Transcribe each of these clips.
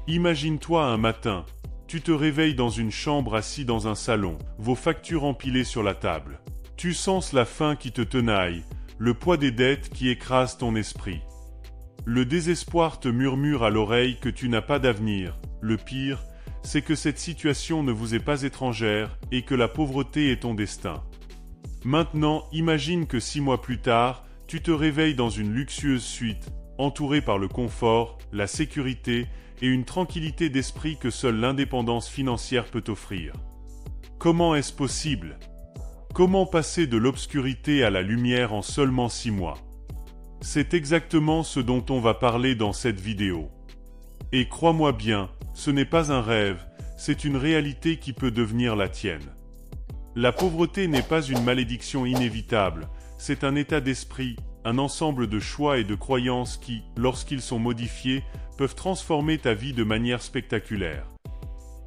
Imagine-toi un matin, tu te réveilles dans une chambre assis dans un salon, vos factures empilées sur la table. Tu sens la faim qui te tenaille, le poids des dettes qui écrase ton esprit. Le désespoir te murmure à l'oreille que tu n'as pas d'avenir. Le pire, c'est que cette situation ne vous est pas étrangère et que la pauvreté est ton destin. Maintenant, imagine que 6 mois plus tard, tu te réveilles dans une luxueuse suite, entouré par le confort, la sécurité et une tranquillité d'esprit que seule l'indépendance financière peut offrir. Comment est-ce possible? Comment passer de l'obscurité à la lumière en seulement 6 mois? C'est exactement ce dont on va parler dans cette vidéo. Et crois-moi bien, ce n'est pas un rêve, c'est une réalité qui peut devenir la tienne. La pauvreté n'est pas une malédiction inévitable, c'est un état d'esprit, un ensemble de choix et de croyances qui, lorsqu'ils sont modifiés, peuvent transformer ta vie de manière spectaculaire.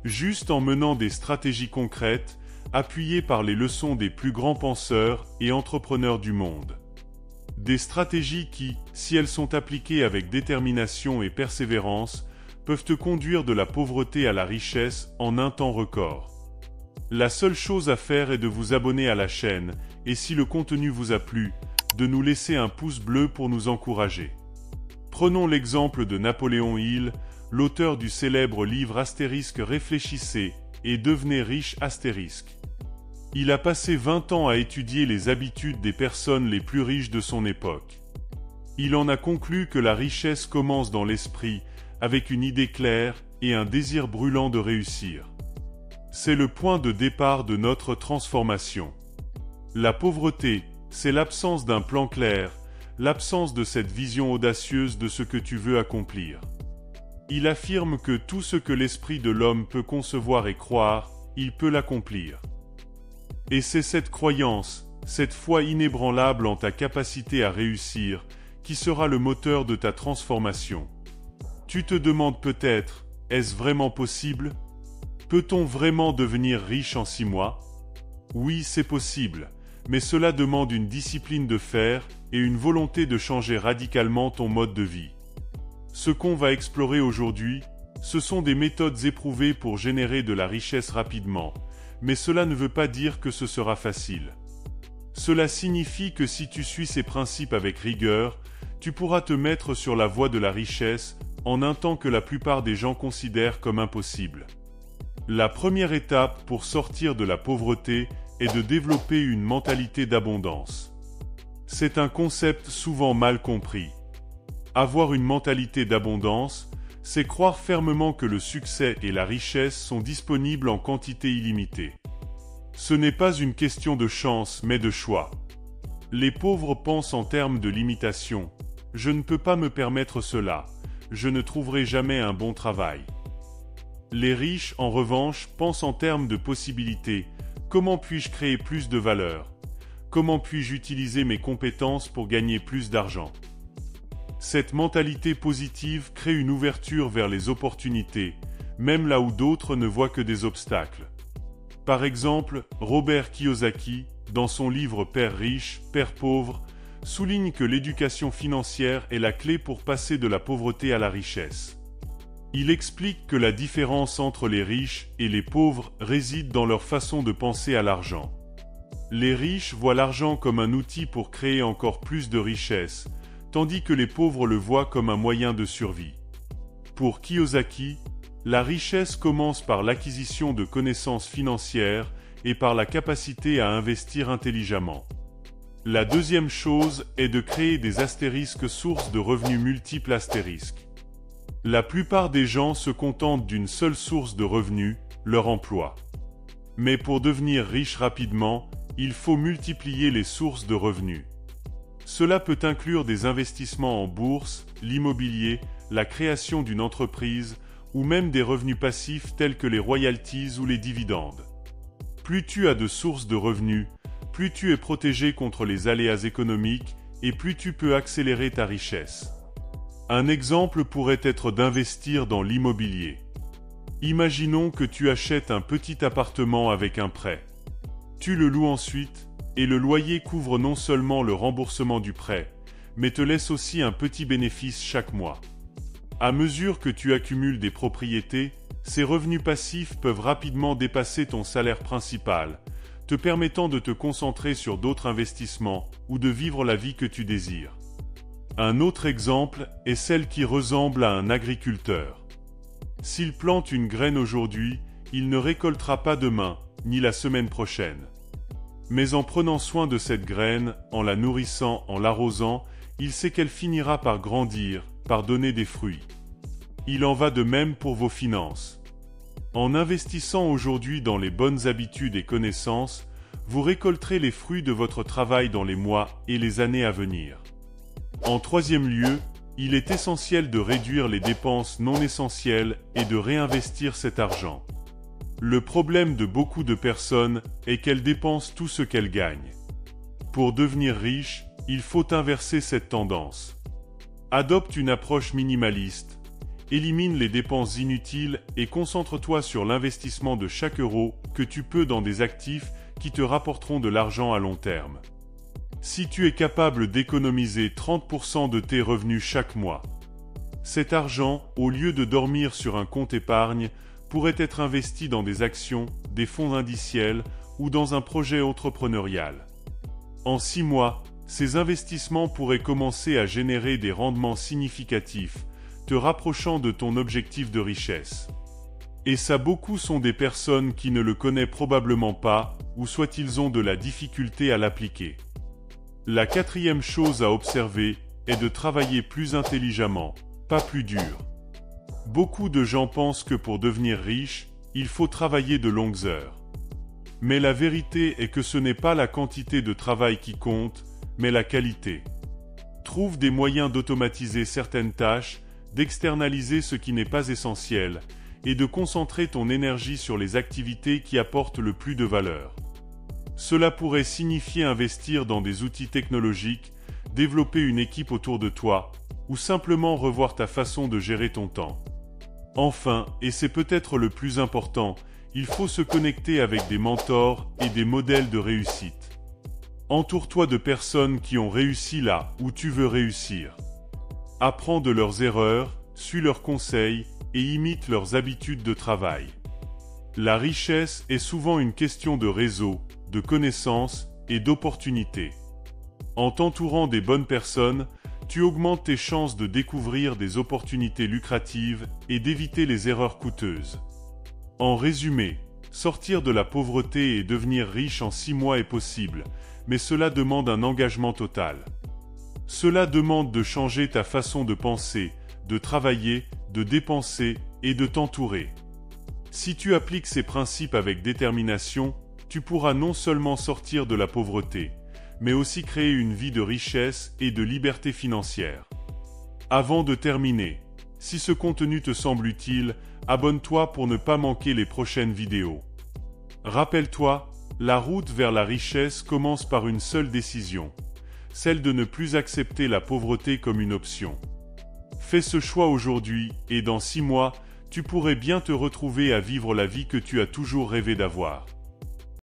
Juste en menant des stratégies concrètes, appuyées par les leçons des plus grands penseurs et entrepreneurs du monde. Des stratégies qui, si elles sont appliquées avec détermination et persévérance, peuvent te conduire de la pauvreté à la richesse en un temps record. La seule chose à faire est de vous abonner à la chaîne, et si le contenu vous a plu, de nous laisser un pouce bleu pour nous encourager. Prenons l'exemple de Napoléon Hill, l'auteur du célèbre livre Astérisque Réfléchissez et devenez riche astérisque. Il a passé 20 ans à étudier les habitudes des personnes les plus riches de son époque. Il en a conclu que la richesse commence dans l'esprit, avec une idée claire et un désir brûlant de réussir. C'est le point de départ de notre transformation. La pauvreté, c'est l'absence d'un plan clair, l'absence de cette vision audacieuse de ce que tu veux accomplir. Il affirme que tout ce que l'esprit de l'homme peut concevoir et croire, il peut l'accomplir. Et c'est cette croyance, cette foi inébranlable en ta capacité à réussir, qui sera le moteur de ta transformation. Tu te demandes peut-être, est-ce vraiment possible? Peut-on vraiment devenir riche en 6 mois? Oui, c'est possible, mais cela demande une discipline de fer et une volonté de changer radicalement ton mode de vie. Ce qu'on va explorer aujourd'hui, ce sont des méthodes éprouvées pour générer de la richesse rapidement, mais cela ne veut pas dire que ce sera facile. Cela signifie que si tu suis ces principes avec rigueur, tu pourras te mettre sur la voie de la richesse en un temps que la plupart des gens considèrent comme impossible. La première étape pour sortir de la pauvreté est de développer une mentalité d'abondance. C'est un concept souvent mal compris. Avoir une mentalité d'abondance, c'est croire fermement que le succès et la richesse sont disponibles en quantité illimitée. Ce n'est pas une question de chance, mais de choix. Les pauvres pensent en termes de limitation. Je ne peux pas me permettre cela. Je ne trouverai jamais un bon travail. Les riches, en revanche, pensent en termes de possibilités. Comment puis-je créer plus de valeur? Comment puis-je utiliser mes compétences pour gagner plus d'argent? Cette mentalité positive crée une ouverture vers les opportunités, même là où d'autres ne voient que des obstacles. Par exemple, Robert Kiyosaki, dans son livre Père riche, Père pauvre, souligne que l'éducation financière est la clé pour passer de la pauvreté à la richesse. Il explique que la différence entre les riches et les pauvres réside dans leur façon de penser à l'argent. Les riches voient l'argent comme un outil pour créer encore plus de richesse, tandis que les pauvres le voient comme un moyen de survie. Pour Kiyosaki, la richesse commence par l'acquisition de connaissances financières et par la capacité à investir intelligemment. La deuxième chose est de créer des astérisques sources de revenus multiples astérisques. La plupart des gens se contentent d'une seule source de revenus, leur emploi. Mais pour devenir riche rapidement, il faut multiplier les sources de revenus. Cela peut inclure des investissements en bourse, l'immobilier, la création d'une entreprise ou même des revenus passifs tels que les royalties ou les dividendes. Plus tu as de sources de revenus, plus tu es protégé contre les aléas économiques et plus tu peux accélérer ta richesse. Un exemple pourrait être d'investir dans l'immobilier. Imaginons que tu achètes un petit appartement avec un prêt. Tu le loues ensuite, et le loyer couvre non seulement le remboursement du prêt, mais te laisse aussi un petit bénéfice chaque mois. À mesure que tu accumules des propriétés, ces revenus passifs peuvent rapidement dépasser ton salaire principal, te permettant de te concentrer sur d'autres investissements ou de vivre la vie que tu désires. Un autre exemple est celle qui ressemble à un agriculteur. S'il plante une graine aujourd'hui, il ne récoltera pas demain, ni la semaine prochaine. Mais en prenant soin de cette graine, en la nourrissant, en l'arrosant, il sait qu'elle finira par grandir, par donner des fruits. Il en va de même pour vos finances. En investissant aujourd'hui dans les bonnes habitudes et connaissances, vous récolterez les fruits de votre travail dans les mois et les années à venir. En troisième lieu, il est essentiel de réduire les dépenses non essentielles et de réinvestir cet argent. Le problème de beaucoup de personnes est qu'elles dépensent tout ce qu'elles gagnent. Pour devenir riche, il faut inverser cette tendance. Adopte une approche minimaliste, élimine les dépenses inutiles et concentre-toi sur l'investissement de chaque euro que tu peux dans des actifs qui te rapporteront de l'argent à long terme. Si tu es capable d'économiser 30% de tes revenus chaque mois, cet argent, au lieu de dormir sur un compte épargne, pourrait être investi dans des actions, des fonds indiciels ou dans un projet entrepreneurial. En 6 mois, ces investissements pourraient commencer à générer des rendements significatifs, te rapprochant de ton objectif de richesse. Et ça, beaucoup sont des personnes qui ne le connaissent probablement pas, ou soit ils ont de la difficulté à l'appliquer. La quatrième chose à observer est de travailler plus intelligemment, pas plus dur. Beaucoup de gens pensent que pour devenir riche, il faut travailler de longues heures. Mais la vérité est que ce n'est pas la quantité de travail qui compte, mais la qualité. Trouve des moyens d'automatiser certaines tâches, d'externaliser ce qui n'est pas essentiel, et de concentrer ton énergie sur les activités qui apportent le plus de valeur. Cela pourrait signifier investir dans des outils technologiques, développer une équipe autour de toi, ou simplement revoir ta façon de gérer ton temps. Enfin, et c'est peut-être le plus important, il faut se connecter avec des mentors et des modèles de réussite. Entoure-toi de personnes qui ont réussi là où tu veux réussir. Apprends de leurs erreurs, suis leurs conseils et imite leurs habitudes de travail. La richesse est souvent une question de réseau, de connaissances et d'opportunités. En t'entourant des bonnes personnes, tu augmentes tes chances de découvrir des opportunités lucratives et d'éviter les erreurs coûteuses. En résumé, sortir de la pauvreté et devenir riche en 6 mois est possible, mais cela demande un engagement total. Cela demande de changer ta façon de penser, de travailler, de dépenser et de t'entourer. Si tu appliques ces principes avec détermination, tu pourras non seulement sortir de la pauvreté, mais aussi créer une vie de richesse et de liberté financière. Avant de terminer, si ce contenu te semble utile, abonne-toi pour ne pas manquer les prochaines vidéos. Rappelle-toi, la route vers la richesse commence par une seule décision, celle de ne plus accepter la pauvreté comme une option. Fais ce choix aujourd'hui et dans 6 mois, tu pourrais bien te retrouver à vivre la vie que tu as toujours rêvé d'avoir.